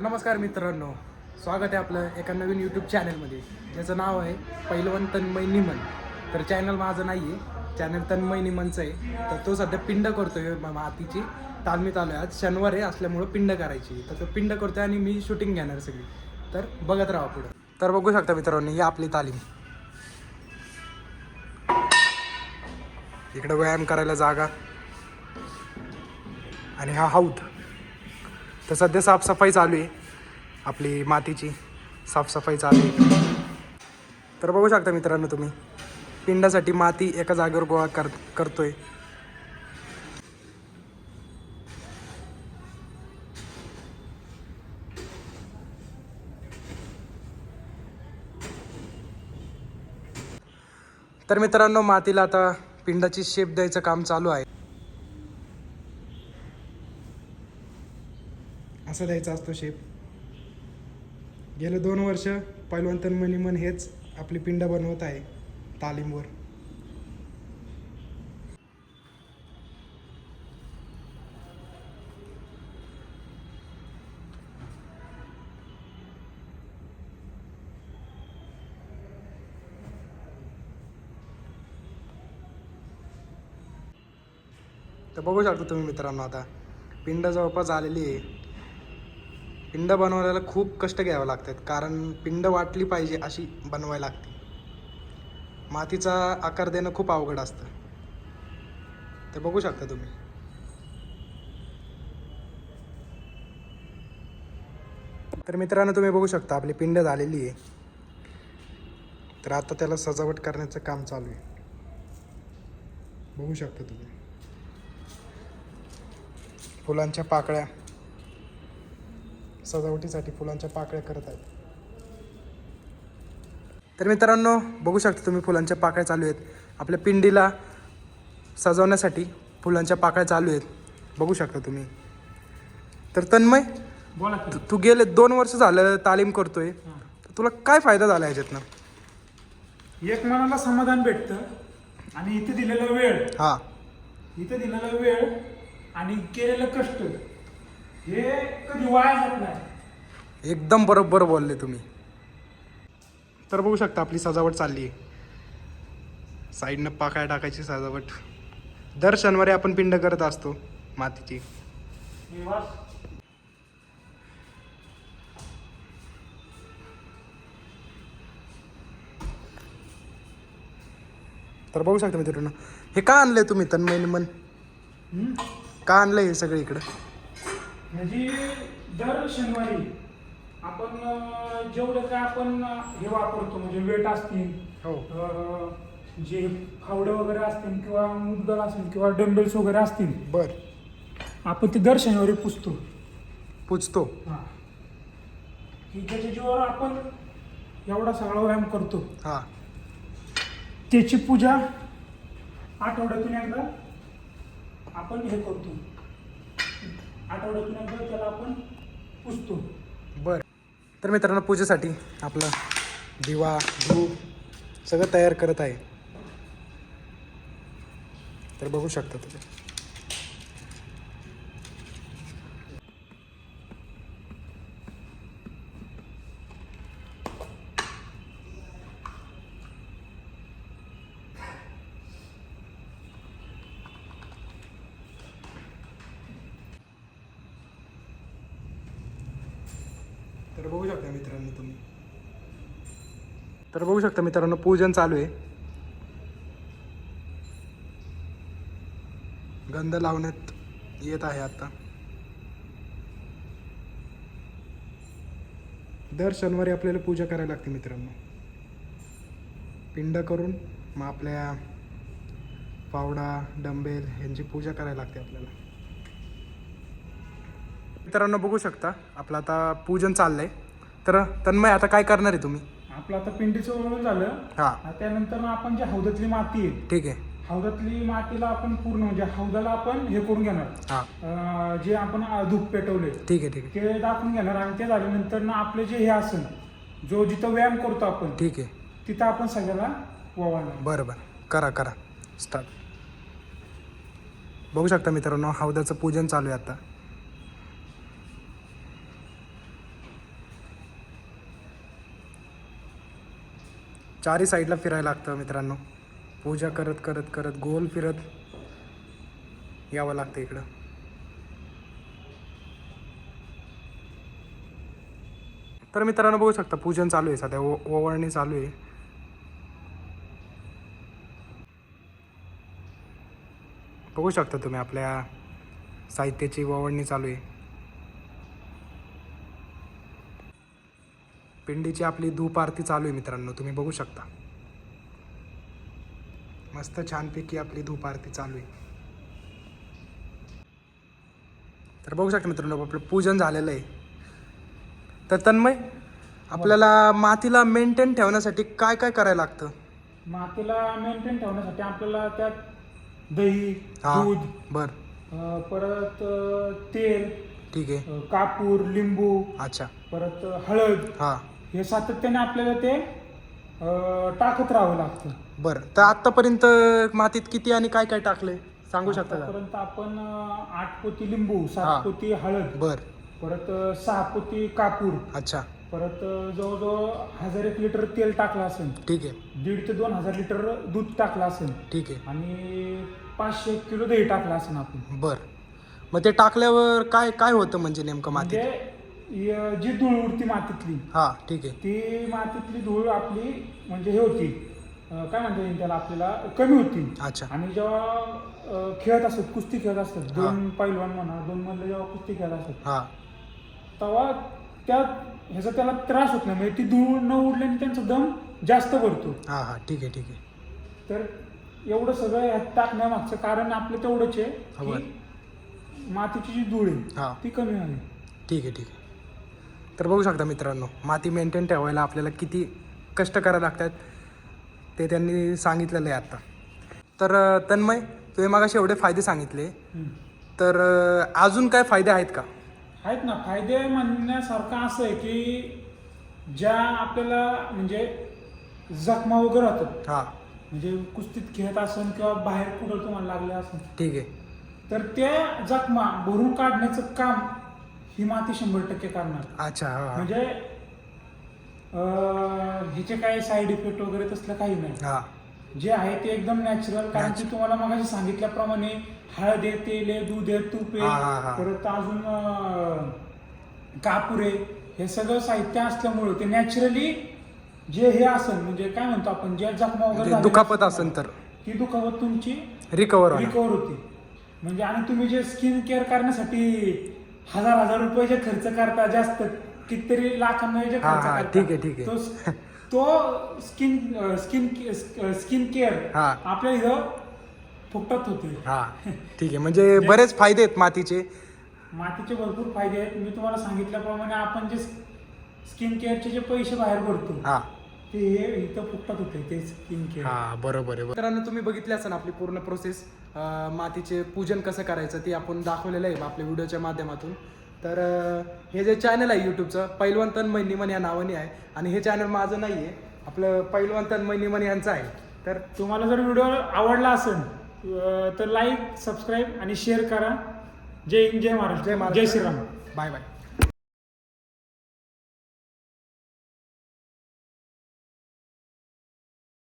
नमस्कार मित्रांनो, स्वागत आहे आपलं एका नवीन यूट्यूब चॅनलमध्ये ज्याचं नाव आहे पैलवान तन्मय निमन. तर चॅनल माझं नाही आहे, चॅनल तन्मय निमनचं आहे. तर तो सध्या पिंड करतो आहे मातीची तालमीत आलो आहे. आज शनिवार आहे असल्यामुळं पिंड करायची, तर तो पिंड करतो आहे आणि मी शूटिंग घेणार सगळी. तर बघत राहा पुढं. तर बघू शकता मित्रांनो, ही आपली तालीम. इकडं व्यायाम करायला जागा आणि हा हौद. तर सध्या साफसफाई चालू आहे, आपली मातीची साफसफाई चालू आहे. तर बघू शकता मित्रांनो तुम्ही, पिंडासाठी माती एका जागेवर गोळा करतोय. तर मित्रांनो, मातीला आता पिंडाची शेप द्यायचं काम चालू आहे. असं द्यायचा असतो शेप. गेले 2 वर्ष पैलवान तन्मय निमन हेच आपली पिंड बनवत आहे तालीमवर. तर बघू शकता तुम्ही मित्रांनो, आता पिंड जवळपास आलेली आहे. पिंड बनवायला खूप कष्ट घ्यावे लागतात, कारण पिंड वाटली पाहिजे अशी बनवायला लागते. मातीचा आकार देणं खूप अवघड असतं. ते बघू शकता तुम्ही. तर मित्रांनो, तुम्ही बघू शकता आपली पिंड झालेली आहे. तर आता त्याला सजावट करण्याचं काम चालू आहे. बघू शकता तुम्ही, फुलांच्या पाकळ्या, सजावटीसाठी फुलांच्या पाकळ्या करत आहेत. तर मित्रांनो, बघू शकता तुम्ही, फुलांच्या पाकळ्या चालू आहेत. आपल्या पिंडीला सजवण्यासाठी फुलांच्या पाकळ्या चालू आहेत, बघू शकता तुम्ही. तर तन्मय, बोला तू गेले 2 वर्ष झालं तालीम करतोय, तुला काय फायदा झाला याच्यातनं? एक मनाला समाधान भेटतं आणि इथे दिलेला वेळ, हा, इथे दिलेला वेळ आणि केलेलं कष्ट हे कधी वाया जात नाही. एकदम बरोबर बोलले तुम्ही. तर बघू शकता आपली सजावट चालली आहे. साईडनं पाकळ्या टाकायची सजावट. दर शनिवारी आपण पिंड करत असतो मातीची. तर बघू शकता मित्रांनो, हे का आणलंय तुम्ही तन्मय निमन? का आणलंय हे सगळं इकडं? म्हणजे दर शनिवारी आपण जेवढं काय आपण हे वापरतो, म्हणजे वेट असतील, हो, जे फावडं वगैरे असतील किंवा मुदगल असेल किंवा डंबेल्स वगैरे असतील, बर, आपण ते दर शनिवारी पुजतो. हां, की त्याच्या जीवावर आपण एवढा सगळा व्यायाम करतो. हा, त्याची पूजा आठवड्यातून एकदा आपण हे करतो, आठवड्यातून एकदा त्याला आपण पुजतो. बर. तर मित्रांनो, पूजेसाठी आपलं दिवा, धूप सगळं तयार करत आहे. तर बघू शकता तुम्ही. तर बघू शकता मित्रांनो तुम्ही. तर बघू शकता मित्रांनो, पूजन चालू आहे. गंध लावण्यात येत आहे आता. दर शनिवारी आपल्याला पूजा करायला लागते मित्रांनो. पिंड करून मग आपल्या फावडा, डंबेल यांची पूजा करायला लागते आपल्याला. मित्रांनो बघू शकता, आपलं आता पूजन चाललंय. तर तन्मय, आता काय करणार आहे तुम्ही? आपलं आता पिंडीचं वळण झालं. हां, त्यानंतर आपण जे हौदातली माती आहे, ठीक आहे. हौदातली मातीला आपण पूर्ण म्हणजे हौदाला आपण हे करून घेणार. हां, जे आपण धूप पेटवले ठीक आहे, ठीक आहे, ते दाखवून घेणार आणि ते झाल्यानंतर ना आपले जे हे असेल, जो जिथं व्यायाम करतो आपण, ठीक आहे. तिथं आपण सगळ्याला वळणार. बरं बरं, करा स्टार्ट. बघू शकता मित्रांनो, हौदाचं पूजन चालू आहे आता. चारही साईडला फिरायला लागतं मित्रांनो. पूजा करत करत करत गोल फिरत यावं लागतं इकडं. तर मित्रांनो बघू शकता पूजन चालू आहे सध्या, ओवाळणी चालू आहे. बघू शकता तुम्ही आपल्या साहित्याची ओवाळणी चालू आहे. पिंडीची आपली धूप आरती चालू आहे मित्रांनो, तुम्ही बघू शकता. मस्त छानपैकी आपली धूप आरती चालू आहे. तर बघू शकता मित्रांनो आपलं पूजन झालेलं आहे. तर तन्मय, आपल्याला मातीला मेंटेन ठेवण्यासाठी काय काय करायला लागतं? मातीला मेंटेन ठेवण्यासाठी आपल्याला त्यात दही, हा दूध, बर परत तेल, ठीक आहे. कापूर, लिंबू, अच्छा. परत हळद, हा हे सातत्याने आपल्याला ते टाकत राहावं लागतं. बरं. तर आतापर्यंत मातीत किती आणि काय काय टाकले सांगू शकता का? आतापर्यंत आपण 8 पोती लिंबू, हा. 7 पोती हळद, बर. परत 6 पोती कापूर, अच्छा. परत जवळजवळ 1001 लिटर तेल टाकलं असेल, ठीक आहे. 1,500 ते 2,000 लिटर दूध टाकलं असेल, ठीक आहे. आणि 500 किलो दही टाकलं असेल आपण. बर. मग ते टाकल्यावर काय काय होतं म्हणजे नेमकं मातीत? म्हणजे जी धूळ उडती मातीतली, हा ठीक आहे. ती मातीतली धूळ आपली म्हणजे हे होती, काय म्हणता येईल त्याला, आपल्याला कमी होती. अच्छा. आणि जेव्हा खेळत असतात, कुस्ती खेळत असतात, 2 पैलवान म्हणा, 2 मधले जेव्हा कुस्ती खेळत असतात, हा तेव्हा ह्याचा त्याला त्रास होत नाही, म्हणजे ती धूळ न उडल्याने त्यांचा दम जास्त भरतो. हा हा ठीक आहे ठीक आहे. तर एवढं सगळं ह्यात टाकण्यामागचं कारण आपलं तेवढंच आहे बरं. की मातीची जी धूळ हा. आहे ती कमी व्हावी. ठीक आहे ठीक आहे. तर बघू शकता मित्रांनो, माती मेंटेन ठेवायला आपल्याला किती कष्ट करायला लागतात ते त्यांनी सांगितलेलं आहे आत्ता. तर तन्मय, तुम्ही मगाशी एवढे फायदे सांगितले, तर अजून काय फायदे आहेत का? आहेत ना. फायदे म्हणण्यासारखं असं आहे की ज्या आपल्याला म्हणजे जखमा वगैरे होतात, हा म्हणजे कुस्तीत खेळत असेल किंवा बाहेर कुठं तुम्हाला लागले असेल, ठीक आहे. तर त्या जखमा भरून काढण्याचं काम ही माती 100% करणार. अच्छा. हा हा. म्हणजे ह्याचे काही साईड इफेक्ट वगैरे तसलं काही नाही. हा जे आहे ते एकदम नॅचरल. कारण की तुम्हाला मगाशी सांगितल्याप्रमाणे हळद आहे, तेल आहे, दूध आहे, तूप हा, हा, आहे, हा. परत अजून कापूर आहे, हे सगळं साहित्य असल्यामुळे ते नॅचरली जे हे असेल, म्हणजे काय म्हणतो आपण, जे जखमा वगैरे म्हणजे झालेली दुखापत असेल, असेल तर ती दुखापत तुमची रिकवर रिकवर होते. म्हणजे आणि तुम्ही जे स्किन केअर करण्यासाठी हजार रुपये जे खर्च करता, जास्त कितीतरी लाखांना जे हा, खर्च हा, करता, ठीक आहे, ठीक आहे. तो स्किन केअर हा. आपल्या इथं फुकटात होते. हा ठीक आहे. म्हणजे बरेच फायदे आहेत मातीचे. मातीचे भरपूर फायदे आहेत. मी तुम्हाला सांगितल्याप्रमाणे आपण जे स्किन केअरचे जे पैसे बाहेर पडतो, हा ते हे इथं फुकटात होते, ते स्किन केअर. हा बरोबर आहे. मित्रांनो, तुम्ही बघितले असेल आपली पूर्ण प्रोसेस, मातीचे पूजन कसं करायचं ते आपण दाखवलेलं आहे आपल्या व्हिडिओच्या माध्यमातून. तर हे जे चॅनल आहे यूट्यूबचं, पैलवान तन्मय निमन या नावाने आहे, आणि हे चॅनल माझं नाही आहे, आपलं पैलवान तन्मय निमन यांचं आहे. तर तुम्हाला जर व्हिडिओ आवडला असेल तर लाईक, सबस्क्राईब आणि शेअर करा. जय हिंद, जय महाराष्ट्र, जय महाराष्ट्र, जय श्रीराम. Bye bye.